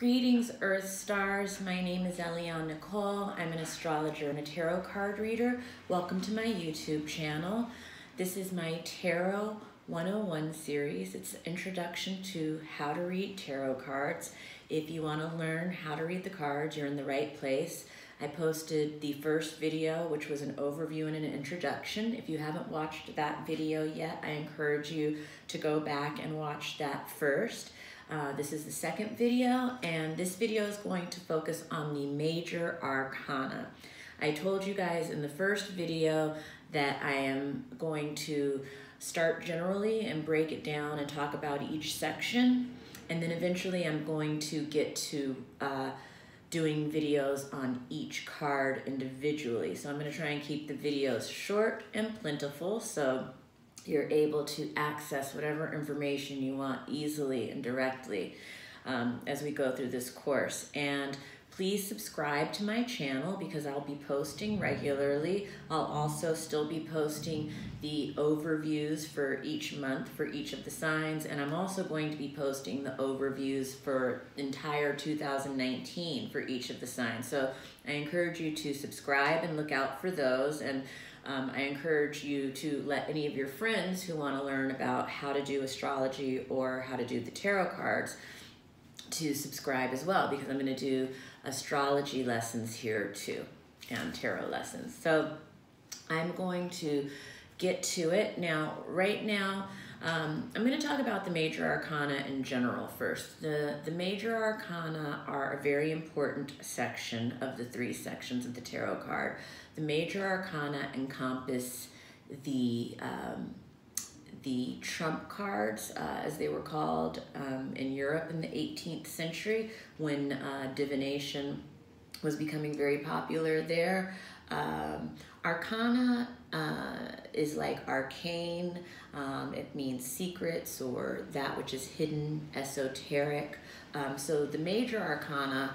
Greetings, Earth Stars. My name is Eliane Nicole. I'm an astrologer and a tarot card reader. Welcome to my YouTube channel. This is my Tarot 101 series. It's an introduction to how to read tarot cards. If you want to learn how to read the cards, you're in the right place. I posted the first video, which was an overview and an introduction. If you haven't watched that video yet, I encourage you to go back and watch that first. This is the second video, and this video is going to focus on the Major Arcana. I told you guys in the first video that I am going to start generally and break it down and talk about each section, and then eventually I'm going to get to doing videos on each card individually. So I'm going to try and keep the videos short and plentiful so you're able to access whatever information you want easily and directly as we go through this course. And please subscribe to my channel because I'll be posting regularly. I'll also still be posting the overviews for each month for each of the signs, and I'm also going to be posting the overviews for entire 2019 for each of the signs. So I encourage you to subscribe and look out for those, and I encourage you to let any of your friends who want to learn about how to do astrology or how to do the tarot cards to subscribe as well, because I'm going to do astrology lessons here too and tarot lessons. So I'm going to get to it. Now, right now, I'm going to talk about the Major Arcana in general first. The Major Arcana are a very important section of the three sections of the tarot card. The Major Arcana encompass the trump cards, as they were called in Europe in the 18th century when divination was becoming very popular there. Arcana is like arcane. It means secrets or that which is hidden, esoteric. So the Major Arcana,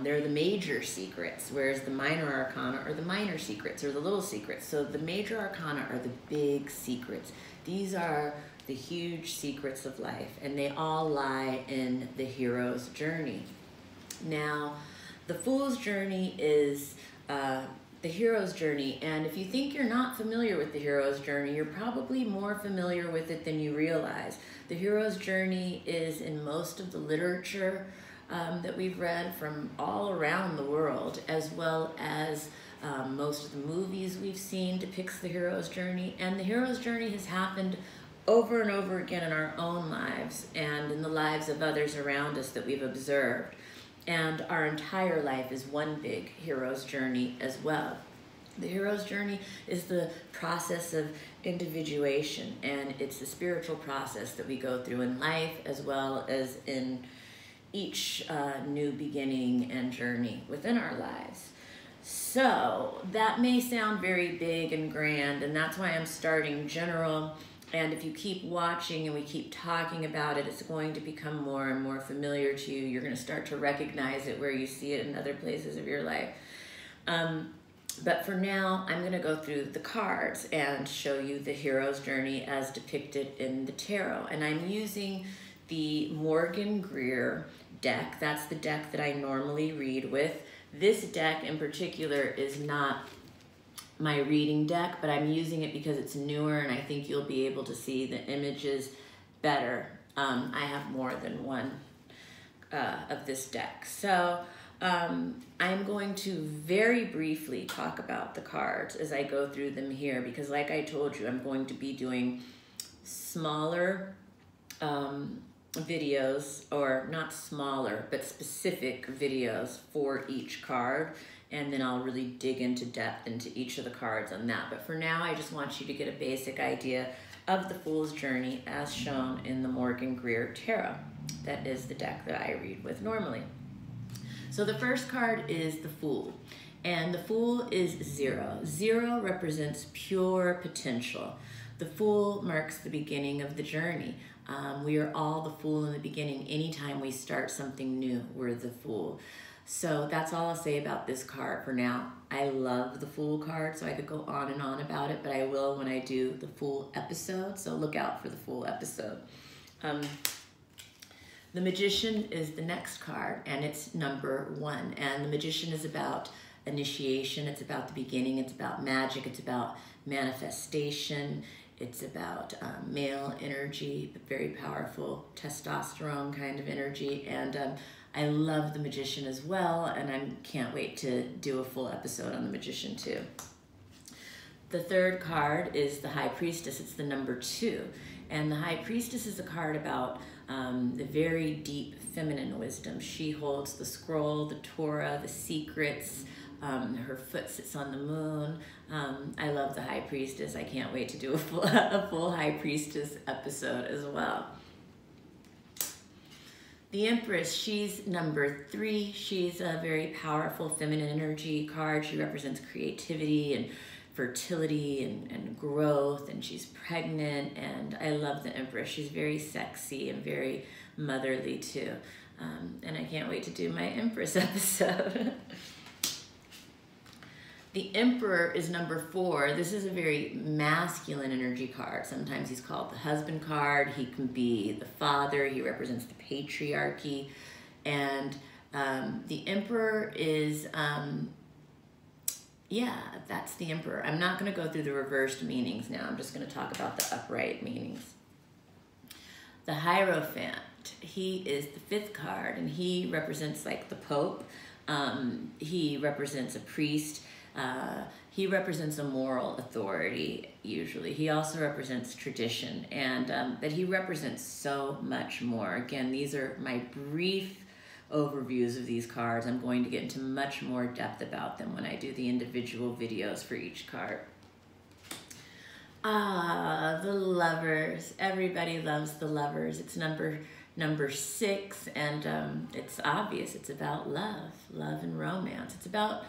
they're the major secrets, whereas the Minor Arcana are the minor secrets or the little secrets. So the Major Arcana are the big secrets. These are the huge secrets of life, and they all lie in the hero's journey. Now, the Fool's journey is the hero's journey, and if you think you're not familiar with the hero's journey, you're probably more familiar with it than you realize. The hero's journey is in most of the literature that we've read from all around the world, as well as most of the movies we've seen depicts the hero's journey. And the hero's journey has happened over and over again in our own lives and in the lives of others around us that we've observed. And our entire life is one big hero's journey as well. The hero's journey is the process of individuation, and it's the spiritual process that we go through in life as well as in each new beginning and journey within our lives. So that may sound very big and grand, and that's why I'm starting general. And if you keep watching and we keep talking about it, it's going to become more and more familiar to you. You're going to start to recognize it where you see it in other places of your life. But for now, I'm going to go through the cards and show you the hero's journey as depicted in the tarot. And I'm using the Morgan Greer deck. That's the deck that I normally read with. This deck in particular is not my reading deck, but I'm using it because it's newer and I think you'll be able to see the images better. I have more than one of this deck. So I'm going to very briefly talk about the cards as I go through them here, because like I told you, I'm going to be doing smaller videos, or not smaller, but specific videos for each card, and then I'll really dig into depth into each of the cards on that. But for now, I just want you to get a basic idea of the Fool's Journey as shown in the Morgan Greer Tarot. That is the deck that I read with normally. So the first card is the Fool, and the Fool is 0. 0 represents pure potential. The Fool marks the beginning of the journey. We are all the Fool in the beginning. Anytime we start something new, we're the Fool. So that's all I'll say about this card for now. I love the Fool card, so I could go on and on about it, but I will when I do the full episode, so look out for the full episode. The Magician is the next card, and it's number 1. And the Magician is about initiation, it's about the beginning, it's about magic, it's about manifestation, it's about male energy, but very powerful testosterone kind of energy. And I love the Magician as well, and I can't wait to do a full episode on the Magician too. The third card is the High Priestess. It's the number 2. And the High Priestess is a card about the very deep feminine wisdom. She holds the scroll, the Torah, the secrets. Her foot sits on the moon. I love the High Priestess. I can't wait to do a full High Priestess episode as well. The Empress, she's number 3. She's a very powerful feminine energy card. She represents creativity and fertility and growth, and she's pregnant, and I love the Empress. She's very sexy and very motherly too. And I can't wait to do my Empress episode. The Emperor is number 4. This is a very masculine energy card. Sometimes he's called the husband card. He can be the father. He represents the patriarchy. And the Emperor is, yeah, that's the Emperor. I'm not going to go through the reversed meanings now. I'm just going to talk about the upright meanings. The Hierophant, he is the 5th card, and he represents like the Pope. He represents a priest. He represents a moral authority, usually. He also represents tradition, and but he represents so much more. Again, these are my brief overviews of these cards. I'm going to get into much more depth about them when I do the individual videos for each card. The Lovers. Everybody loves the Lovers. It's number 6, and it's obvious. It's about love and romance. It's about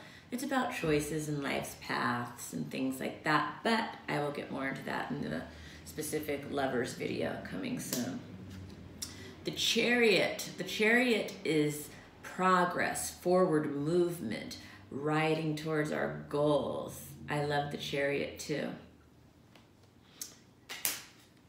choices in life's paths and things like that, but I will get more into that in the specific Lovers video coming soon. The Chariot. The Chariot is progress, forward movement, riding towards our goals. I love the Chariot too.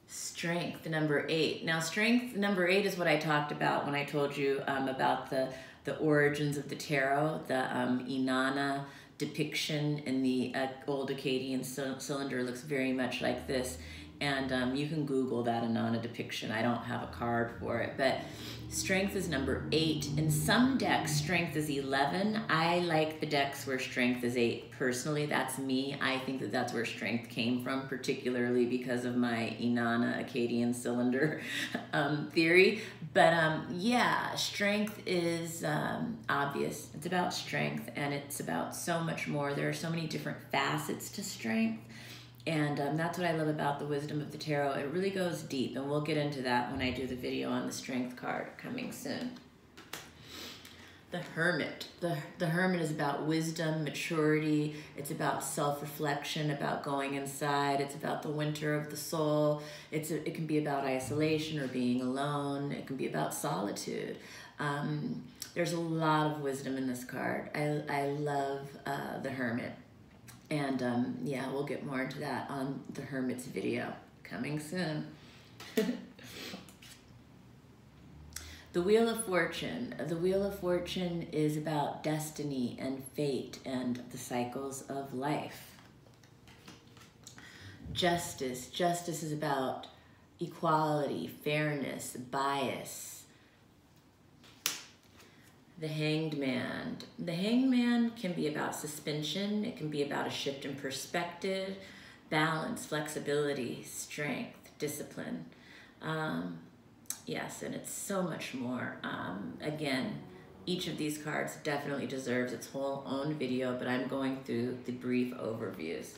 Strength, number 8. Now, Strength, number 8 is what I talked about when I told you about the origins of the tarot. The Inanna depiction in the old Akkadian cylinder looks very much like this. And you can Google that Inanna depiction. I don't have a card for it, but Strength is number 8. In some decks, Strength is 11. I like the decks where Strength is 8. Personally, that's me. I think that that's where Strength came from, particularly because of my Inanna Akkadian cylinder theory. But yeah, Strength is obvious. It's about strength, and it's about so much more. There are so many different facets to Strength. And that's what I love about the Wisdom of the Tarot. It really goes deep, and we'll get into that when I do the video on the Strength card coming soon. The Hermit. The Hermit is about wisdom, maturity. It's about self-reflection, about going inside. It's about the winter of the soul. It can be about isolation or being alone. It can be about solitude. There's a lot of wisdom in this card. I love the Hermit. And yeah, we'll get more into that on the Hermit's video coming soon. The Wheel of Fortune. The Wheel of Fortune is about destiny and fate and the cycles of life. Justice. Justice is about equality, fairness, bias. The Hanged Man. The Hanged Man can be about suspension. It can be about a shift in perspective, balance, flexibility, strength, discipline. Yes, and it's so much more. Again, each of these cards definitely deserves its whole own video, but I'm going through the brief overviews.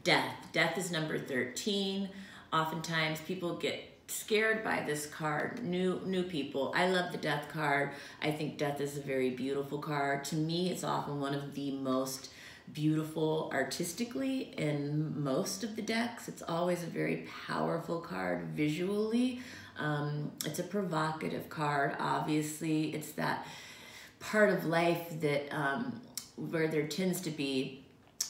Death. Death is number 13. Oftentimes people get scared by this card, new people. I love the Death card. I think Death is a very beautiful card. To me, it's often one of the most beautiful artistically in most of the decks. It's always a very powerful card visually. It's a provocative card, obviously. It's that part of life that where there tends to be,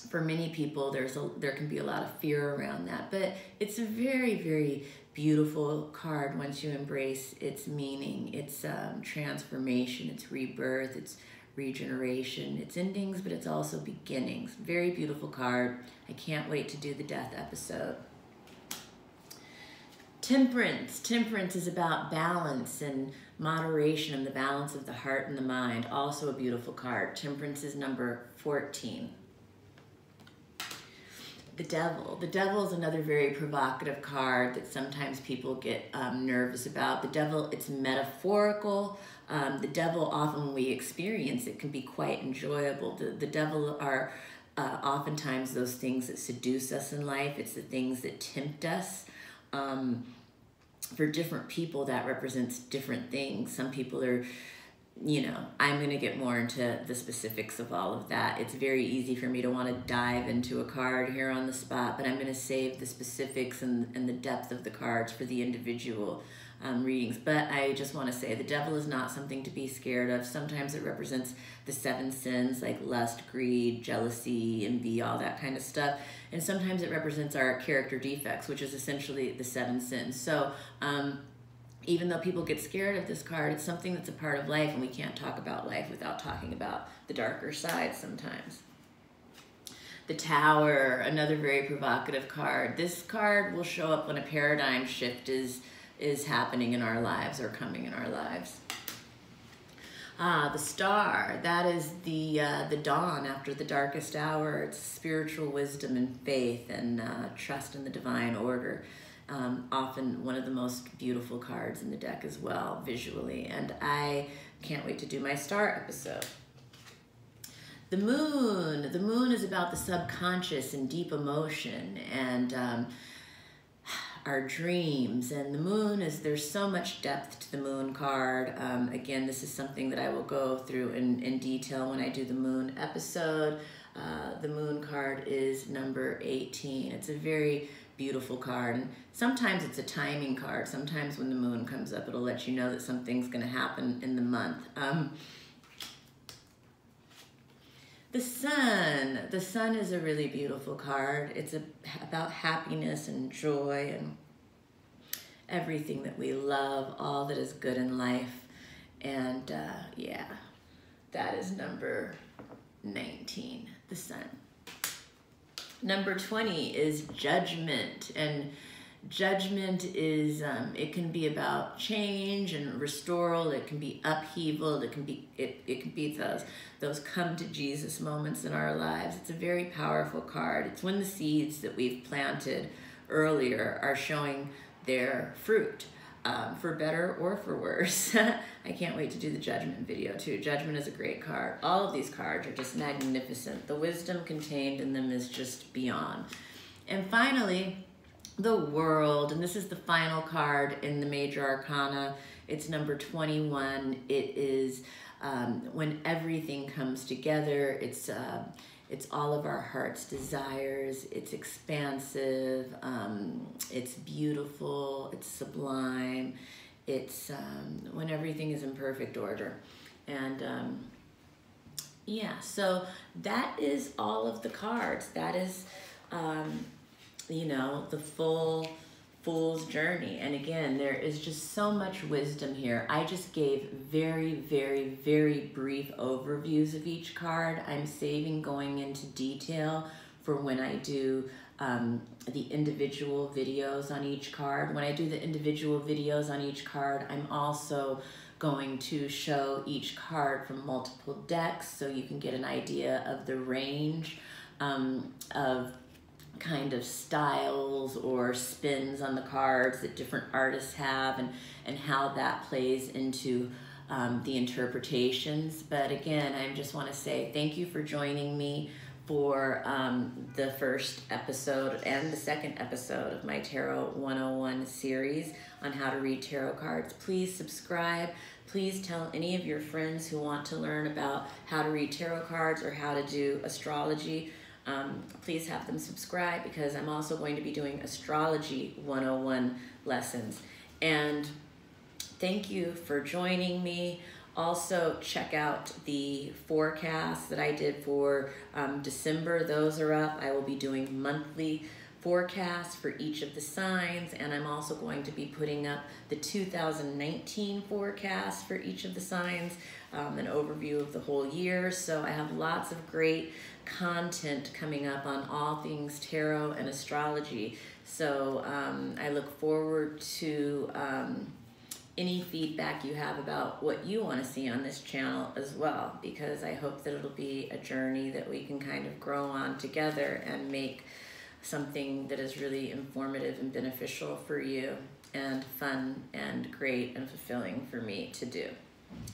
for many people, there can be a lot of fear around that, but it's a very, very beautiful card once you embrace its meaning. It's transformation, it's rebirth, it's regeneration, it's endings, but it's also beginnings. Very beautiful card. I can't wait to do the death episode. Temperance. Temperance is about balance and moderation and the balance of the heart and the mind. Also a beautiful card. Temperance is number 14. The Devil. The Devil is another very provocative card that sometimes people get nervous about. The Devil, it's metaphorical. The Devil, often when we experience it, can be quite enjoyable. The Devil are oftentimes those things that seduce us in life. It's the things that tempt us. For different people, that represents different things. Some people are, you know, I'm going to get more into the specifics of all of that. It's very easy for me to want to dive into a card here on the spot, but I'm going to save the specifics and the depth of the cards for the individual readings. But I just want to say the Devil is not something to be scared of. Sometimes it represents the 7 sins like lust, greed, jealousy, envy, all that kind of stuff. And sometimes it represents our character defects, which is essentially the 7 sins. So even though people get scared of this card, it's something that's a part of life, and we can't talk about life without talking about the darker side sometimes. The Tower, another very provocative card. This card will show up when a paradigm shift is happening in our lives or coming in our lives. The Star, that is the dawn after the darkest hour. It's spiritual wisdom and faith and trust in the divine order. Often one of the most beautiful cards in the deck as well, visually. And I can't wait to do my Star episode. The Moon. The Moon is about the subconscious and deep emotion and our dreams. And the Moon is, there's so much depth to the Moon card. Again, this is something that I will go through in detail when I do the Moon episode. The Moon card is number 18. It's a very beautiful card. And sometimes it's a timing card. Sometimes when the Moon comes up, it'll let you know that something's going to happen in the month. The Sun. The Sun is a really beautiful card. It's about happiness and joy and everything that we love, all that is good in life. And yeah, that is number 19, the Sun. Number 20 is Judgment, and Judgment is, it can be about change and restoral, it can be upheaval, it can be those come to Jesus moments in our lives. It's a very powerful card. It's when the seeds that we've planted earlier are showing their fruit, for better or for worse. I can't wait to do the Judgment video too. Judgment is a great card. All of these cards are just magnificent. The wisdom contained in them is just beyond. And finally, the World, and this is the final card in the Major Arcana. It's number 21. It is when everything comes together. It's all of our heart's desires. It's expansive. It's beautiful. It's sublime. It's when everything is in perfect order. And yeah, so that is all of the cards. That is, you know, the full Fool's Journey. And again, there is just so much wisdom here. I just gave very, very, very brief overviews of each card. I'm saving going into detail for when I do the individual videos on each card. When I do the individual videos on each card, I'm also going to show each card from multiple decks so you can get an idea of the range of kind of styles or spins on the cards that different artists have, and how that plays into the interpretations. But again, I just want to say thank you for joining me for the first episode and the second episode of my Tarot 101 series on how to read tarot cards. Please subscribe. Please tell any of your friends who want to learn about how to read tarot cards or how to do astrology. Please have them subscribe, because I'm also going to be doing Astrology 101 lessons. And thank you for joining me. Also, check out the forecasts that I did for December. Those are up. I will be doing monthly forecasts for each of the signs, and I'm also going to be putting up the 2019 forecast for each of the signs, an overview of the whole year. So I have lots of great content coming up on all things tarot and astrology. So I look forward to any feedback you have about what you want to see on this channel as well, because I hope that it'll be a journey that we can kind of grow on together and make something that is really informative and beneficial for you, and fun and great and fulfilling for me to do.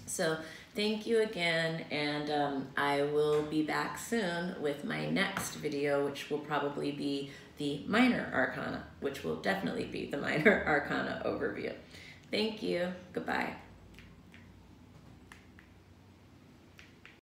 So thank you again, and I will be back soon with my next video, which will probably be the Minor Arcana, which will definitely be the Minor Arcana overview. Thank you. Goodbye.